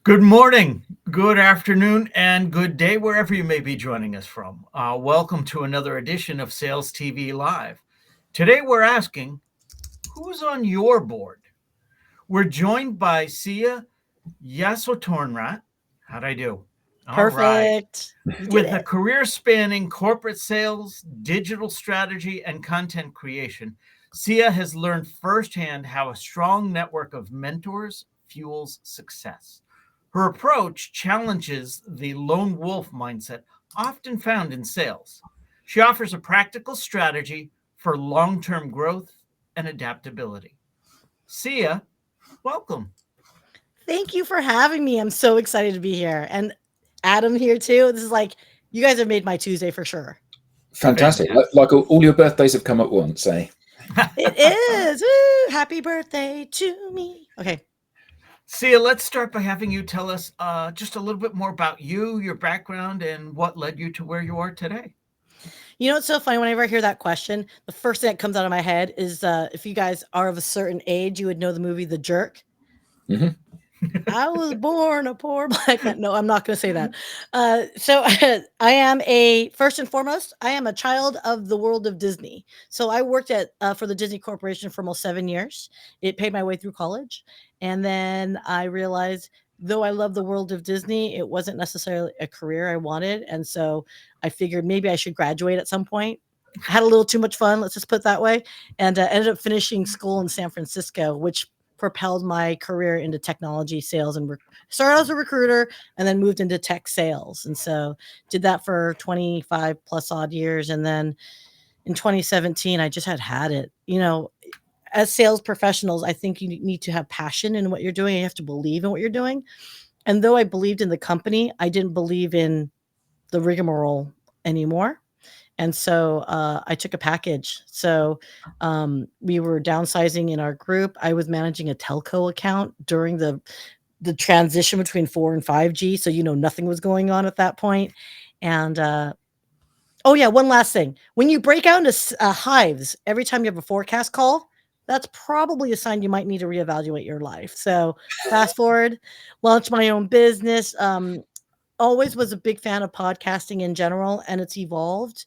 Good morning, good afternoon, and good day, wherever you may be joining us from. Welcome to another edition of Sales TV Live. Today, we're asking, who's on your board? We're joined by Syya Yasotornrat. How'd I do? All right. Perfect. You did With a it. career spanning corporate sales, digital strategy, and content creation, Syya has learned firsthand how a strong network of mentors fuels success. Her approach challenges the lone wolf mindset often found in sales. She offers a practical strategy for long term growth and adaptability. Syya, welcome. Thank you for having me. I'm so excited to be here. And Adam here too. This is like, you guys have made my Tuesday for sure. Fantastic. Fantastic. Like all your birthdays have come at once, eh? It is. Woo! Happy birthday to me. Okay. Syya, let's start by having you tell us just a little bit more about you, your background, and what led you to where you are today. You know what's so funny? Whenever I hear that question, the first thing that comes out of my head is if you guys are of a certain age, you would know the movie The Jerk. hmm I was born a poor black man. No, I'm not going to say that. So I am first and foremost, I am a child of the world of Disney. So I worked for the Disney Corporation for almost 7 years. It paid my way through college. And then I realized, though I love the world of Disney, it wasn't necessarily a career I wanted. And so I figured maybe I should graduate at some point. I had a little too much fun, let's just put it that way, and ended up finishing school in San Francisco, which propelled my career into technology sales and started as a recruiter and then moved into tech sales. And so did that for 25 plus odd years. And then in 2017, I just had it. As sales professionals, I think you need to have passion in what you're doing. You have to believe in what you're doing. And though I believed in the company, I didn't believe in the rigmarole anymore. And so I took a package. So we were downsizing in our group. I was managing a telco account during the transition between 4 and 5G. So, nothing was going on at that point. And oh, yeah, one last thing. When you break out into hives every time you have a forecast call, that's probably a sign you might need to reevaluate your life. So fast forward, launched my own business. Always was a big fan of podcasting in general, and it's evolved.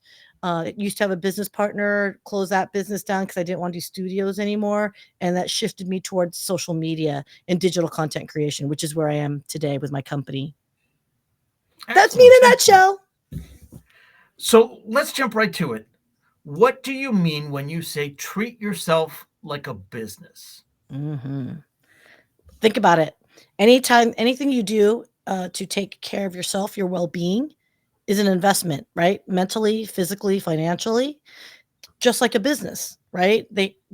Used to have a business partner, close that business down because I didn't want to do studios anymore, and that shifted me towards social media and digital content creation, which is where I am today with my company. That's me in a nutshell. So let's jump right to it. What do you mean when you say treat yourself like a business? hmm Think about it. Anything you do to take care of yourself, your well-being, is an investment, right? Mentally, physically, financially, just like a business, right?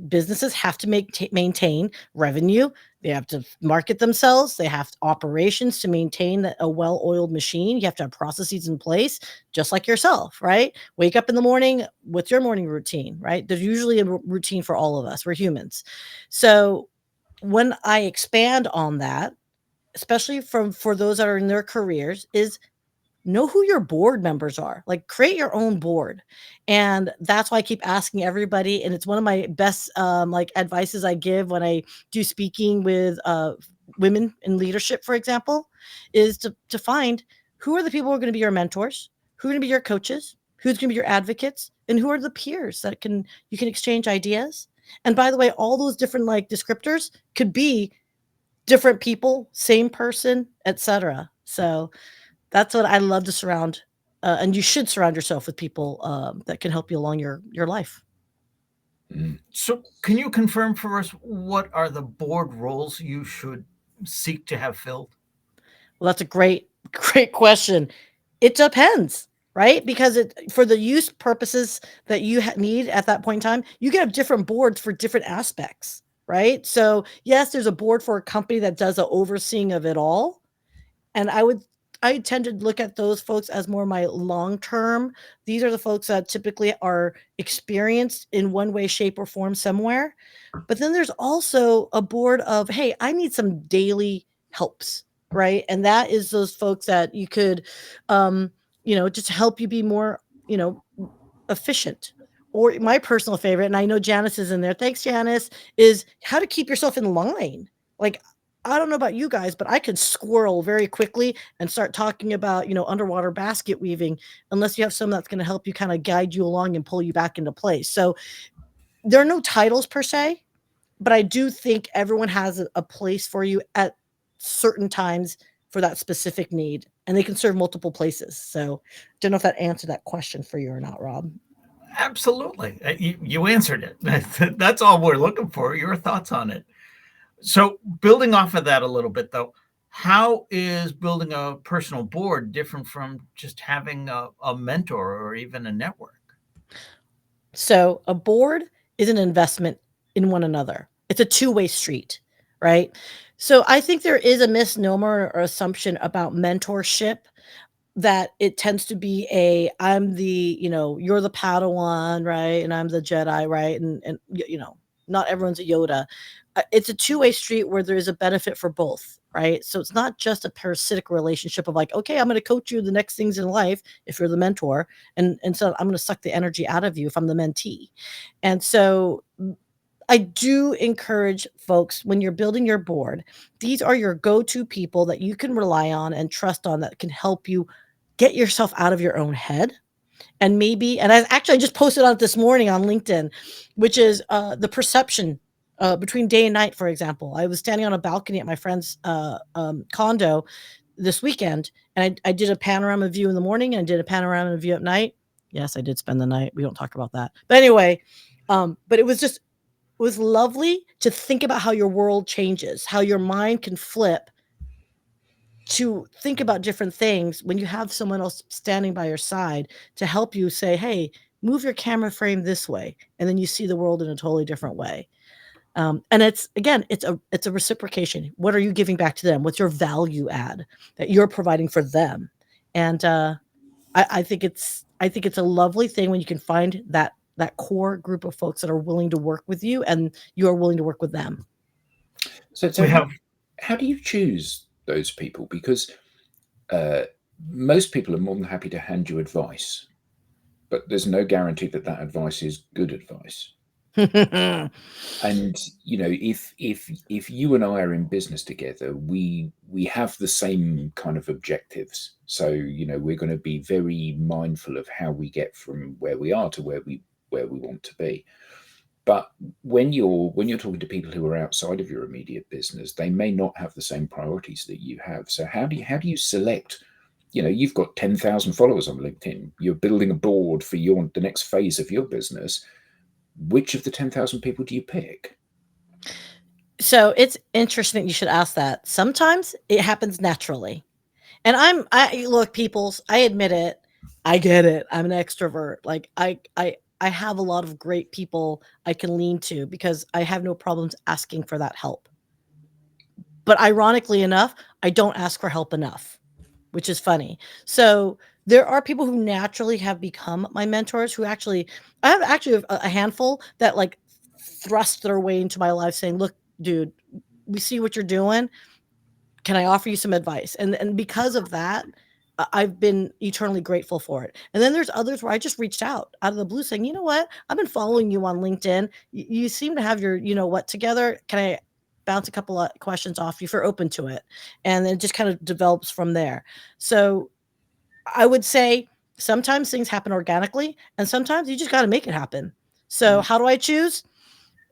Businesses have to maintain revenue. They have to market themselves. They have operations to maintain a well-oiled machine. You have to have processes in place, just like yourself, right? Wake up in the morning. What's your morning routine, right? There's usually a routine for all of us. We're humans. So when I expand on that, especially for those that are in their careers, is know who your board members are. Like, create your own board. And that's why I keep asking everybody, and it's one of my best like advices I give when I do speaking with women in leadership, for example, is to find who are the people who are going to be your mentors, who are going to be your coaches, who's going to be your advocates, and who are the peers that you can exchange ideas. And by the way, all those different like descriptors could be different people, same person, etc. So that's what I love to surround, and you should surround yourself with people that can help you along your life. So, can you confirm for us what are the board roles you should seek to have filled? Well, that's a great question. It depends, right? Because for the use purposes that you need at that point in time, you can have different boards for different aspects, right? So yes, there's a board for a company that does the overseeing of it all, and I tend to look at those folks as more my long term. These are the folks that typically are experienced in one way, shape, or form somewhere. But then there's also a board of, hey, I need some daily helps, right? And that is those folks that you could, just help you be more, efficient. Or my personal favorite, and I know Janice is in there. Thanks, Janice, is how to keep yourself in line. Like, I don't know about you guys, but I could squirrel very quickly and start talking about, underwater basket weaving, unless you have someone that's going to help you kind of guide you along and pull you back into place. So there are no titles per se, but I do think everyone has a place for you at certain times for that specific need, and they can serve multiple places. So don't know if that answered that question for you or not, Rob. Absolutely. You answered it. That's all we're looking for. Your thoughts on it. So, building off of that a little bit, though, how is building a personal board different from just having a mentor or even a network? So a board is an investment in one another. It's a two-way street, right? So I think there is a misnomer or assumption about mentorship that it tends to be I'm the, you're the Padawan, right? And I'm the Jedi, right? And not everyone's a Yoda. It's a two-way street where there is a benefit for both, right? So it's not just a parasitic relationship of like, okay, I'm going to coach you the next things in life if you're the mentor, and so I'm going to suck the energy out of you if I'm the mentee. And so I do encourage folks, when you're building your board, these are your go-to people that you can rely on and trust on, that can help you get yourself out of your own head. And I just posted on it this morning on LinkedIn, which is the perception between day and night. For example, I was standing on a balcony at my friend's condo this weekend, and I did a panorama view in the morning and I did a panorama view at night. Yes, I did spend the night. We don't talk about that. But anyway, but it was lovely to think about how your world changes, how your mind can flip to think about different things when you have someone else standing by your side to help you say, hey, move your camera frame this way. And then you see the world in a totally different way. And it's a reciprocation. What are you giving back to them? What's your value add that you're providing for them? And I think it's a lovely thing when you can find that core group of folks that are willing to work with you and you are willing to work with them. So how do you choose those people? Because most people are more than happy to hand you advice, but there's no guarantee that advice is good advice. And if you and I are in business together, we have the same kind of objectives. So we're going to be very mindful of how we get from where we are to where we want to be. But when you're talking to people who are outside of your immediate business, they may not have the same priorities that you have. So how do you select? You've got 10,000 followers on LinkedIn. You're building a board for the next phase of your business. Which of the 10,000 people do you pick? So it's interesting that you should ask that. Sometimes it happens naturally. And look, peoples, I admit it. I get it. I'm an extrovert. Like I have a lot of great people I can lean to because I have no problems asking for that help. But ironically enough, I don't ask for help enough, which is funny. So there are people who naturally have become my mentors I have actually a handful that like thrust their way into my life saying, look, dude, we see what you're doing. Can I offer you some advice? And because of that, I've been eternally grateful for it. And then there's others where I just reached out of the blue saying, you know what? I've been following you on LinkedIn. You seem to have your, together. Can I bounce a couple of questions off you if you're open to it? And then it just kind of develops from there. So I would say sometimes things happen organically and sometimes you just got to make it happen. So how do I choose?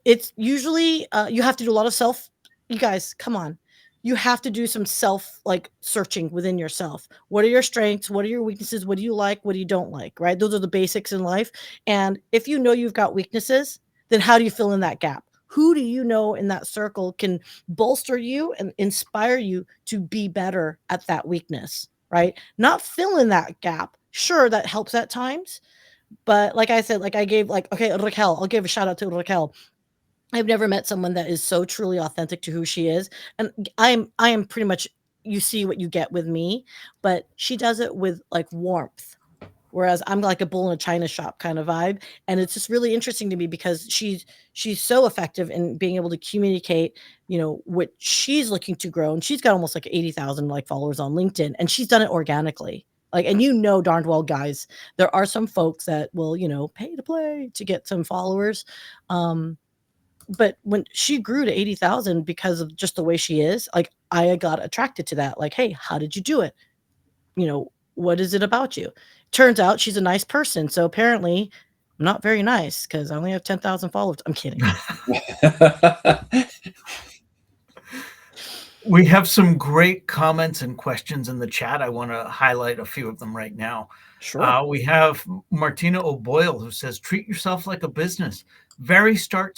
It's usually you have to do a lot of you guys, come on. You have to do some searching within yourself. What are your strengths? What are your weaknesses? What do you like? What do you don't like? Right? Those are the basics in life. And if you know you've got weaknesses, then how do you fill in that gap? Who do you know in that circle can bolster you and inspire you to be better at that weakness? Right? Not fill in that gap. Sure, that helps at times. But like I said, I gave Raquel, I'll give a shout out to Raquel. I've never met someone that is so truly authentic to who she is. And I am pretty much, you see what you get with me, but she does it with warmth. Whereas I'm like a bull in a china shop kind of vibe. And it's just really interesting to me because she's so effective in being able to communicate, what she's looking to grow. And she's got almost 80,000 followers on LinkedIn, and she's done it organically. And darned well, guys, there are some folks that will, pay to play to get some followers. but when she grew to 80,000 because of just the way she is, like I got attracted to that. Like, hey, how did you do it? What is it about you? Turns out she's a nice person. So apparently I'm not very nice because I only have 10,000 followers. I'm kidding. We have some great comments and questions in the chat. I want to highlight a few of them right now. Sure. We have Martina O'Boyle who says, treat yourself like a business. Very smart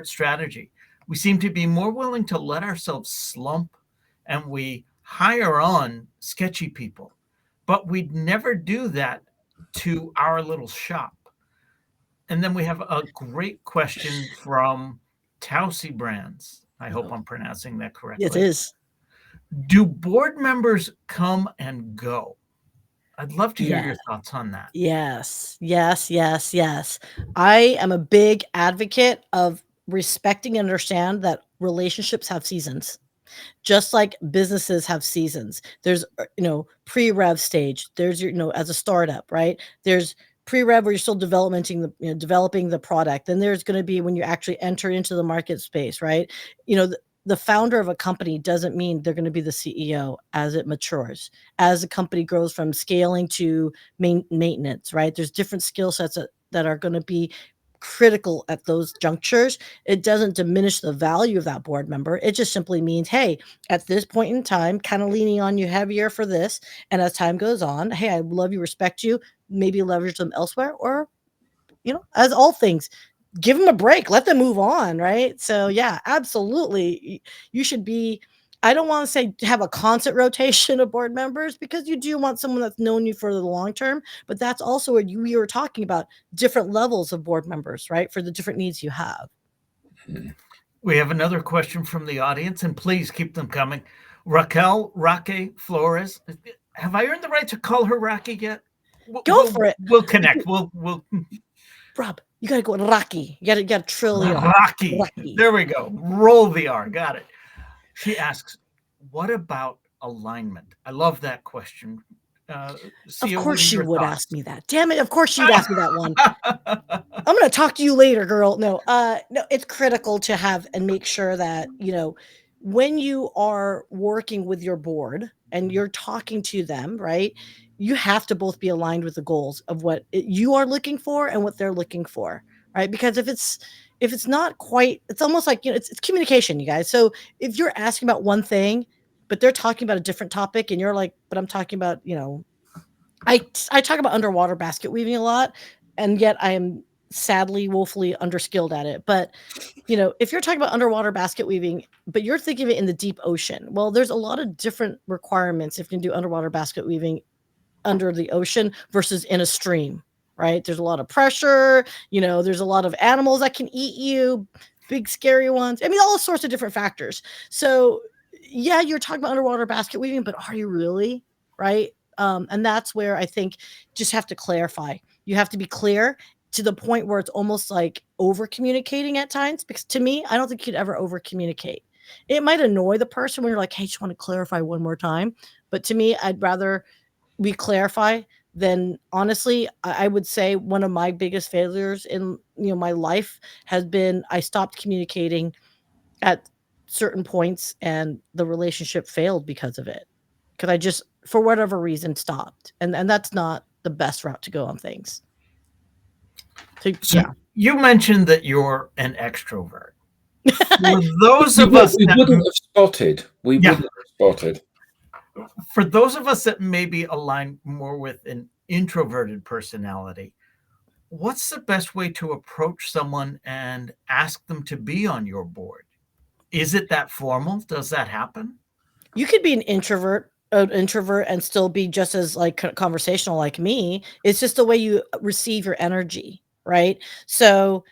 strategy. We seem to be more willing to let ourselves slump, and we hire on sketchy people, but we'd never do that to our little shop. And then we have a great question from Tausi Brands. I hope I'm pronouncing that correctly. It is. Do board members come and go? I'd love to hear your thoughts on that. Yes. I am a big advocate of respecting and understand that relationships have seasons. Just like businesses have seasons. There's, pre-rev stage. There's your, as a startup, right? There's pre-rev where you're still developing the product. Then there's going to be when you actually enter into the market space, right? The founder of a company doesn't mean they're going to be the CEO as it matures, as the company grows from scaling to maintenance, right? There's different skill sets that are going to be critical at those junctures. It doesn't diminish the value of that board member. It just simply means, hey, at this point in time, kind of leaning on you heavier for this. And as time goes on, hey, I love you, respect you, maybe leverage them elsewhere, or, as all things, give them a break, let them move on, right? So yeah, absolutely. You should be, I don't want to say have a constant rotation of board members, because you do want someone that's known you for the long term, but that's also what we were talking about, different levels of board members, right? For the different needs you have. We have another question from the audience, and please keep them coming. Raque Flores. Have I earned the right to call her Raque yet? Go for it. We'll connect. We'll Rob, you gotta go Rocky. You gotta trill the R. Rocky. There we go. Roll the R. Got it. She asks, what about alignment? I love that question. Syya, of course she would ask me that. Damn it. Of course she'd ask me that one. I'm going to talk to you later, girl. No, it's critical to have and make sure that, when you are working with your board and you're talking to them, right, you have to both be aligned with the goals of what you are looking for and what they're looking for, right? Because if it's not quite, it's almost like, it's communication, you guys. So if you're asking about one thing, but they're talking about a different topic and you're like, but I'm talking about, I talk about underwater basket weaving a lot, and yet I am sadly, woefully underskilled at it. But, if you're talking about underwater basket weaving, but you're thinking of it in the deep ocean, well, there's a lot of different requirements if you can do underwater basket weaving under the ocean versus in a stream, right? There's a lot of pressure, there's a lot of animals that can eat you, big scary ones. I mean, all sorts of different factors. So yeah, you're talking about underwater basket weaving, but are you really, right? And that's where I think just have to clarify. You have to be clear to the point where it's almost like over communicating at times, because to me, I don't think you'd ever over communicate. It might annoy the person when you're like, hey, just want to clarify one more time. But to me, I'd rather we clarify than, honestly, I would say one of my biggest failures in my life has been I stopped communicating at certain points and the relationship failed because of it. Because I just, for whatever reason, stopped. And that's not the best route to go on things. So yeah. You mentioned that you're an extrovert. For those of us we wouldn't have spotted. We wouldn't have spotted. For those of us that maybe align more with an introverted personality, what's the best way to approach someone and ask them to be on your board? Is it that formal? Does that happen? You could be an introvert and still be just as like conversational like me. It's just the way you receive your energy, right? So,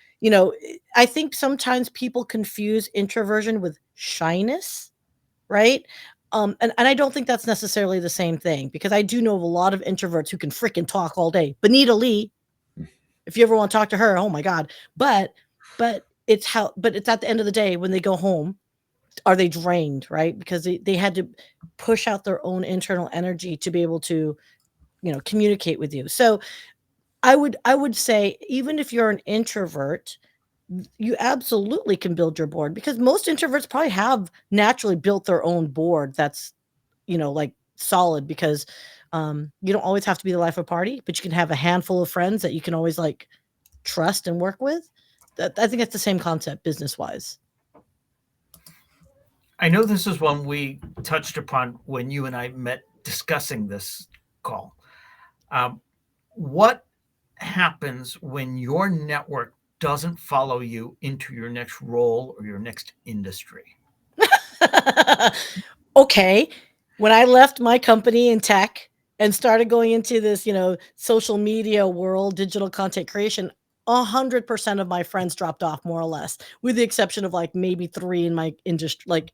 I think sometimes people confuse introversion with shyness, right? And I don't think that's necessarily the same thing, because I do know of a lot of introverts who can freaking talk all day. Benita Lee, if you ever want to talk to her, oh my God. But it's at the end of the day when they go home, are they drained, right? Because they had to push out their own internal energy to be able to, communicate with you. So I would say, even if you're an introvert, you absolutely can build your board, because most introverts probably have naturally built their own board that's, like solid, because you don't always have to be the life of party, but you can have a handful of friends that you can always like trust and work with. I think that's the same concept business wise. I know this is one we touched upon when you and I met discussing this call. What happens when your network doesn't follow you into your next role or your next industry? Okay. When I left my company in tech and started going into this, social media world, digital content creation, 100% of my friends dropped off, more or less, with the exception of like maybe 3 in my industry, like,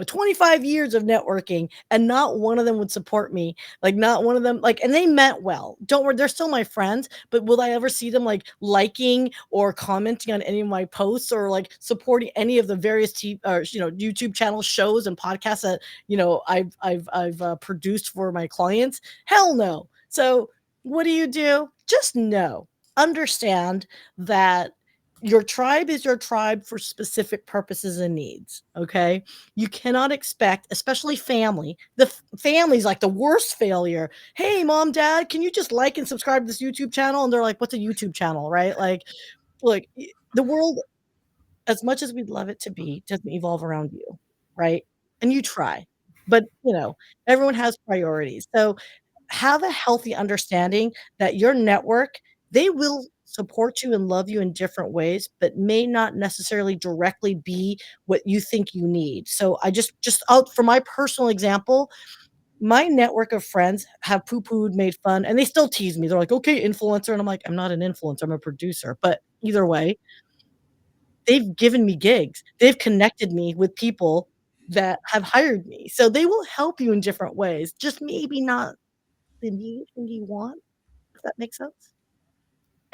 25 years of networking, and not one of them would support me. Like, not one of them, like, and they meant well. Don't worry, they're still my friends, but will I ever see them like liking or commenting on any of my posts, or like supporting any of the various YouTube channels, shows, and podcasts that I've produced for my clients? Hell no. So what do? Just understand that your tribe is your tribe for specific purposes and needs. Okay. You cannot expect, especially family. Family's like the worst failure. Hey, mom, dad, can you just like and subscribe to this YouTube channel? And they're like, what's a YouTube channel? Right. Like, look, the world, as much as we'd love it to be, doesn't evolve around you. Right. And you try, but everyone has priorities. So have a healthy understanding that your network, they will support you and love you in different ways, but may not necessarily directly be what you think you need. So I just out for my personal example, my network of friends have poo-pooed, made fun, and they still tease me. They're like, okay, influencer. And I'm like, I'm not an influencer, I'm a producer. But either way, they've given me gigs. They've connected me with people that have hired me. So they will help you in different ways, just maybe not the immediate thing you want, if that makes sense.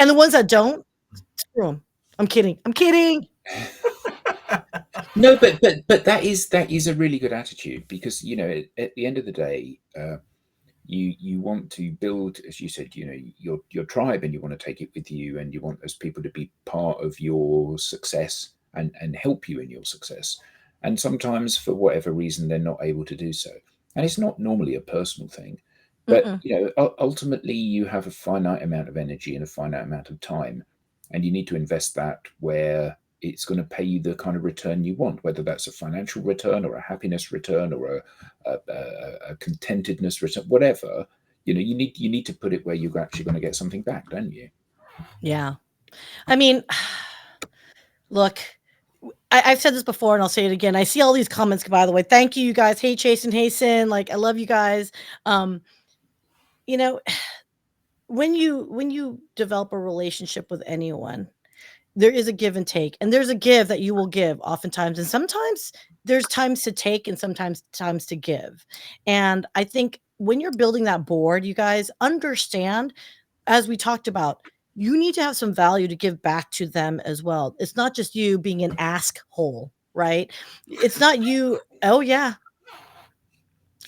And the ones that don't, screw them. I'm kidding. No, but that is a really good attitude, because at the end of the day, you want to build, as you said, your tribe, and you want to take it with you, and you want those people to be part of your success and help you in your success. And sometimes, for whatever reason, they're not able to do so, and it's not normally a personal thing. But ultimately, you have a finite amount of energy and a finite amount of time, and you need to invest that where it's going to pay you the kind of return you want, whether that's a financial return or a happiness return or a contentedness return, whatever. You need to put it where you're actually going to get something back, don't you? Yeah. I mean, look, I've said this before and I'll say it again. I see all these comments, by the way. Thank you guys. Hey, Chase and hey, Sin. Like, I love you guys. When you develop a relationship with anyone, there is a give and take, and there's a give that you will give oftentimes. And sometimes there's times to take and sometimes times to give. And I think when you're building that board, you guys understand, as we talked about, you need to have some value to give back to them as well. It's not just you being an ask hole, right? It's not you. Oh yeah.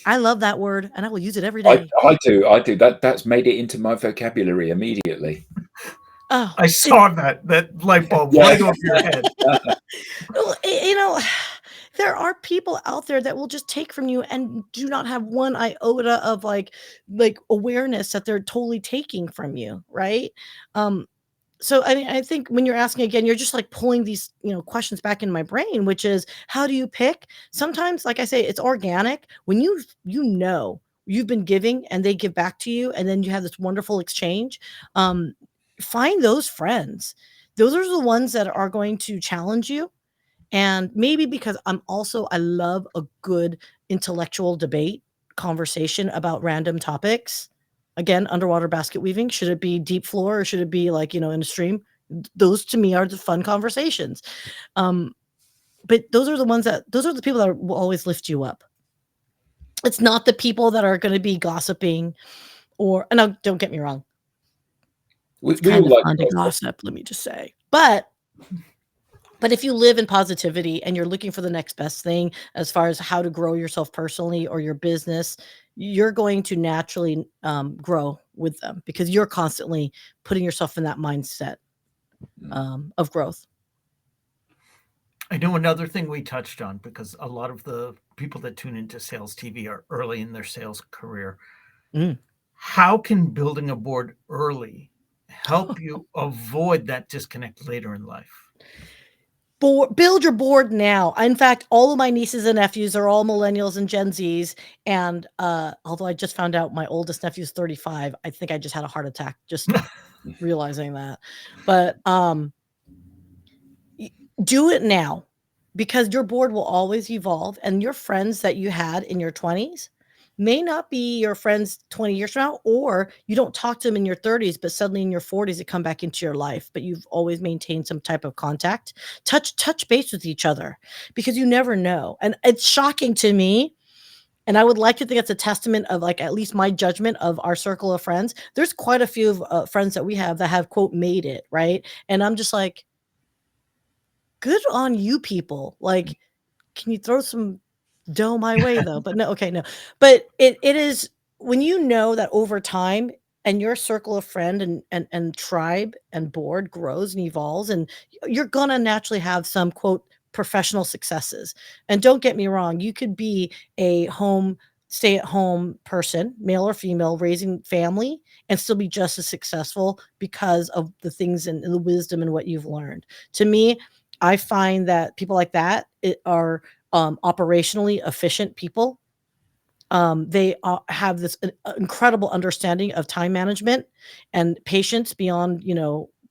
I love that word and I will use it every day. I do. That's made it into my vocabulary immediately. Oh, I saw that light bulb right over your head. There are people out there that will just take from you and do not have one iota of like awareness that they're totally taking from you, right? So I think when you're asking again, you're just like pulling these questions back in my brain, which is, how do you pick? Sometimes, like I say, it's organic. When you've been giving and they give back to you, and then you have this wonderful exchange. Find those friends. Those are the ones that are going to challenge you. And maybe because I love a good intellectual debate conversation about random topics. Again, underwater basket weaving. Should it be deep floor or should it be like, in a stream? Those to me are the fun conversations. But those are the people that will always lift you up. It's not the people that are going to be gossiping and don't get me wrong. It's kind of fun to gossip, let me just say. But if you live in positivity and you're looking for the next best thing as far as how to grow yourself personally or your business, you're going to naturally grow with them because you're constantly putting yourself in that mindset of growth. I know another thing we touched on, because a lot of the people that tune into Sales TV are early in their sales career. Mm. How can building a board early help you avoid that disconnect later in life? Build your board now. In fact, all of my nieces and nephews are all millennials and Gen Zs. And although I just found out my oldest nephew's 35, I think I just had a heart attack just realizing that. But do it now, because your board will always evolve, and your friends that you had in your 20s may not be your friends 20 years from now, or you don't talk to them in your 30s, but suddenly in your 40s they come back into your life, but you've always maintained some type of contact. Touch base with each other, because you never know. And it's shocking to me, and I would like to think it's a testament of, like, at least my judgment of our circle of friends. There's quite a few friends that we have that have, quote, made it, right? And I'm just like, good on you people. Like, can you throw some dough my way though? But no, okay, no. But it is, when you know that over time and your circle of friend and tribe and board grows and evolves, and you're gonna naturally have some, quote, professional successes. And don't get me wrong, you could be a stay-at-home person, male or female, raising family, and still be just as successful because of the things and the wisdom and what you've learned. To me, I find that people like that are operationally efficient people. They have this incredible understanding of time management and patience beyond,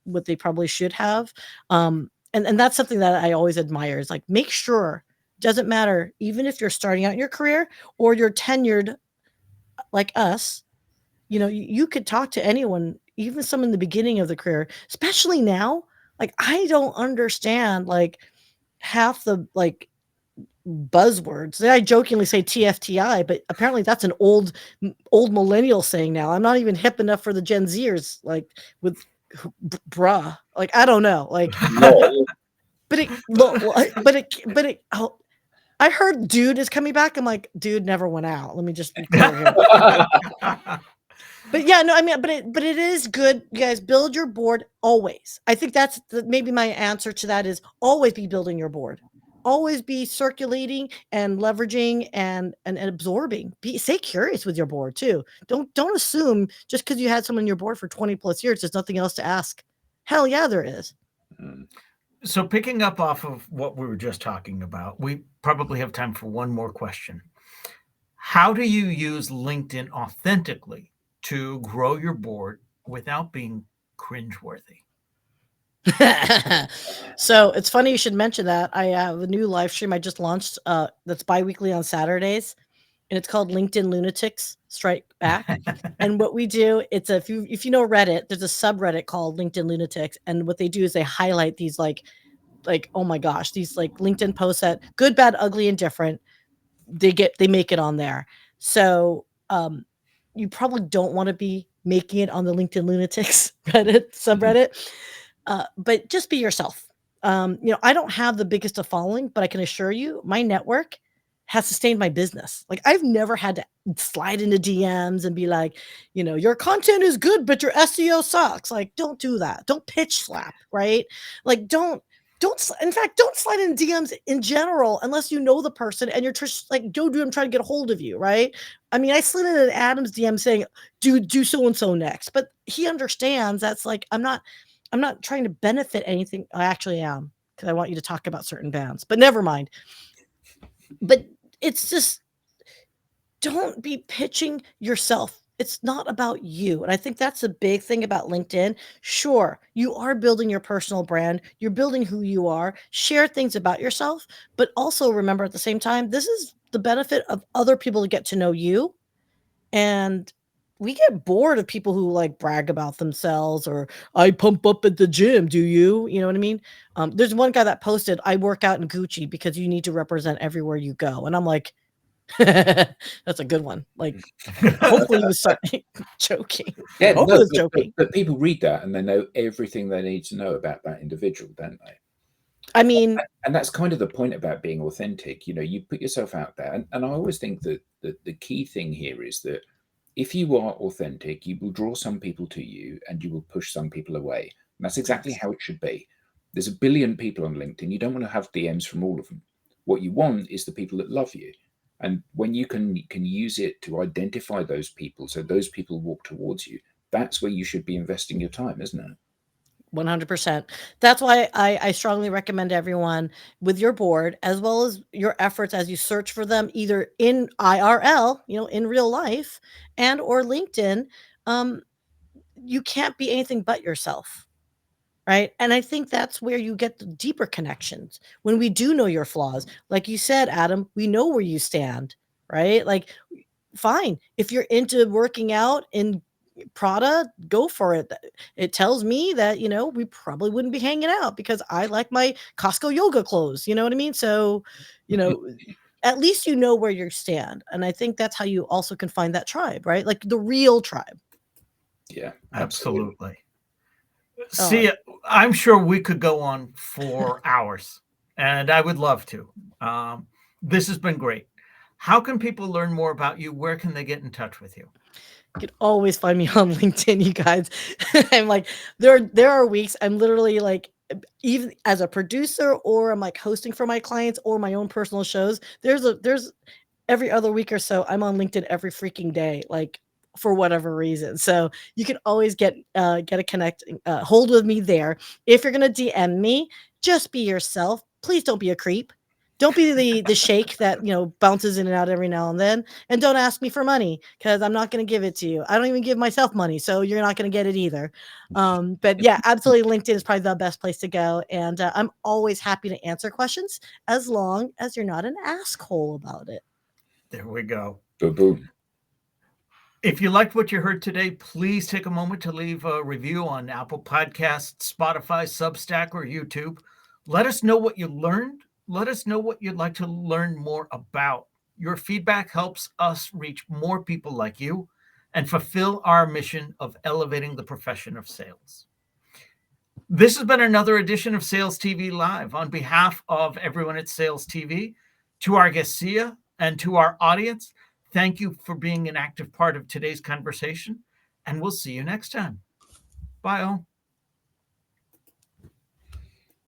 what they probably should have. And that's something that I always admire, is like, make sure, doesn't matter, even if you're starting out in your career or you're tenured like us, you could talk to anyone, even some in the beginning of the career, especially now. Like, I don't understand, like, half the, like, buzzwords. I jokingly say TFTI, but apparently that's an old millennial saying now. I'm not even hip enough for the Gen Zers, like, with bruh. Like, I don't know. Like, but oh, I heard dude is coming back. I'm like, dude never went out. Let me just be clear here. But yeah, no, I mean, but it is good. You guys build your board always. I think that's maybe my answer to that is always be building your board. Always be circulating and leveraging and absorbing. Stay curious with your board too. Don't assume just because you had someone on your board for 20 plus years, there's nothing else to ask. Hell yeah, there is. So picking up off of what we were just talking about, we probably have time for one more question. How do you use LinkedIn authentically to grow your board without being cringeworthy? So it's funny you should mention that. I have a new live stream I just launched that's bi-weekly on Saturdays, and it's called LinkedIn Lunatics Strike Back. And what we do, it's if you know Reddit, there's a subreddit called LinkedIn Lunatics, and what they do is they highlight these like oh my gosh, these like LinkedIn posts that good, bad, ugly, and different. They make it on there. So you probably don't want to be making it on the LinkedIn Lunatics Reddit subreddit. But just be yourself. I don't have the biggest of following, but I can assure you my network has sustained my business. Like, I've never had to slide into DMs and be like, your content is good, but your SEO sucks. Like, don't do that. Don't pitch slap, right? Like, in fact, don't slide in DMs in general unless you know the person and you're like, dude, I'm trying to get a hold of you, right? I mean, I slid in an Adam's DM saying, do so-and-so next. But he understands that's like, I'm not trying to benefit anything. I actually am, because I want you to talk about certain bands, but never mind. But it's just, don't be pitching yourself. It's not about you. And I think that's a big thing about LinkedIn. Sure, you are building your personal brand. You're building who you are. Share things about yourself, but also remember at the same time, this is the benefit of other people to get to know you. And we get bored of people who like brag about themselves, or I pump up at the gym. Do you? You know what I mean? There's one guy that posted, I work out in Gucci because you need to represent everywhere you go. And I'm like, that's a good one. Like, hopefully he was joking. Yeah, Hopefully he was joking. But people read that and they know everything they need to know about that individual, don't they? I mean, and that's kind of the point about being authentic. You put yourself out there, and I always think that the key thing here is that if you are authentic, you will draw some people to you and you will push some people away. And that's exactly how it should be. There's a billion people on LinkedIn. You don't want to have DMs from all of them. What you want is the people that love you. And when you can use it to identify those people, so those people walk towards you, that's where you should be investing your time, isn't it? 100%. That's why I strongly recommend everyone with your board, as well as your efforts as you search for them, either in IRL, in real life, and or LinkedIn. You can't be anything but yourself. Right. And I think that's where you get the deeper connections when we do know your flaws. Like you said, Adam, we know where you stand. Right. Like, fine. If you're into working out in Prada, go for it. It tells me that, we probably wouldn't be hanging out because I like my Costco yoga clothes. You know what I mean? So, at least you know where you stand. And I think that's how you also can find that tribe, right? Like the real tribe. Yeah, absolutely. See, I'm sure we could go on for hours, and I would love to. This has been great. How can people learn more about you? Where can they get in touch with you? You can always find me on LinkedIn, you guys. I'm like, there are weeks I'm literally like, even as a producer, or I'm like hosting for my clients or my own personal shows. There's every other week or so, I'm on LinkedIn every freaking day, like for whatever reason. So you can always get a hold with me there. If you're gonna DM me, just be yourself. Please don't be a creep. Don't be the shake that bounces in and out every now and then. And don't ask me for money, because I'm not going to give it to you. I don't even give myself money, so you're not going to get it either. But yeah, absolutely, LinkedIn is probably the best place to go. And I'm always happy to answer questions, as long as you're not an asshole about it. There we go. Boom, boom. If you liked what you heard today, please take a moment to leave a review on Apple Podcasts, Spotify, Substack, or YouTube. Let us know what you learned. Let us know what you'd like to learn more about. Your feedback helps us reach more people like you and fulfill our mission of elevating the profession of sales. This has been another edition of SalesTV Live. On behalf of everyone at SalesTV, to our guest Syya, and to our audience, thank you for being an active part of today's conversation, and we'll see you next time. Bye all.